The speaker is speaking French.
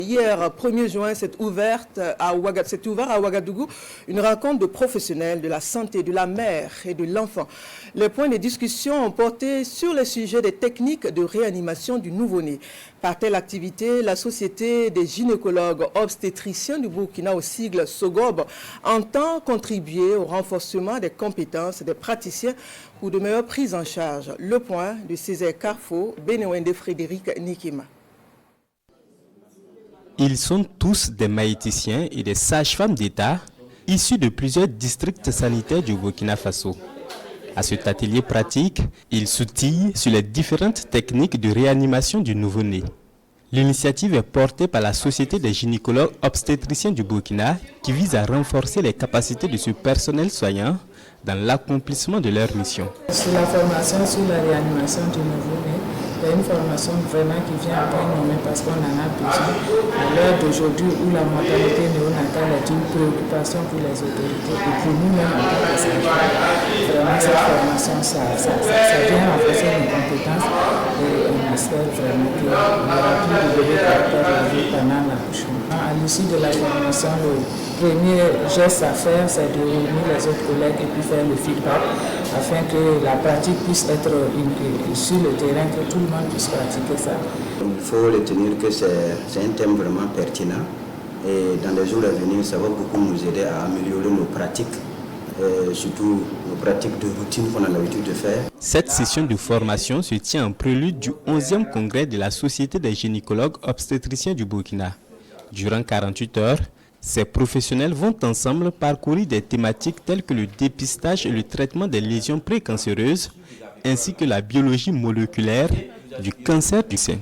Hier, 1er juin, s'est ouvert à Ouagadougou une rencontre de professionnels de la santé de la mère et de l'enfant. Les points de discussion ont porté sur le sujet des techniques de réanimation du nouveau-né. Par telle activité, la Société des gynécologues obstétriciens du Burkina, au sigle SOGOB, entend contribuer au renforcement des compétences des praticiens pour de meilleures prises en charge. Le point de Césaire Carfo, Benewende Frédéric Nikima. Ils sont tous des maïticiens et des sages-femmes d'État issus de plusieurs districts sanitaires du Burkina Faso. À cet atelier pratique, ils s'outillent sur les différentes techniques de réanimation du nouveau-né. L'initiative est portée par la Société des gynécologues obstétriciens du Burkina qui vise à renforcer les capacités de ce personnel soignant dans l'accomplissement de leur mission. Sur la formation sur la réanimation du nouveau-né, il y a une formation vraiment qui vient à point nommé parce qu'on en a besoin. À l'heure d'aujourd'hui où la mortalité néonatale est une préoccupation pour les autorités et pour nous-mêmes en tant que sages-femmes, vraiment cette formation, ça vient renforcer nos compétences et on espère vraiment qu'il y aura plus de bébés caractères pendant l'accouchement. À l'issue de la formation, le premier geste à faire, c'est de réunir les autres collègues et puis faire le feedback afin que la pratique puisse être sur le terrain, que tout le monde puisse pratiquer ça. Il faut retenir que c'est un thème vraiment pertinent et dans les jours à venir, ça va beaucoup nous aider à améliorer nos pratiques, surtout nos pratiques de routine qu'on a l'habitude de faire. Cette session de formation se tient en prélude du 11e congrès de la Société des gynécologues obstétriciens du Burkina. Durant 48 heures, ces professionnels vont ensemble parcourir des thématiques telles que le dépistage et le traitement des lésions précancéreuses, ainsi que la biologie moléculaire du cancer du sein.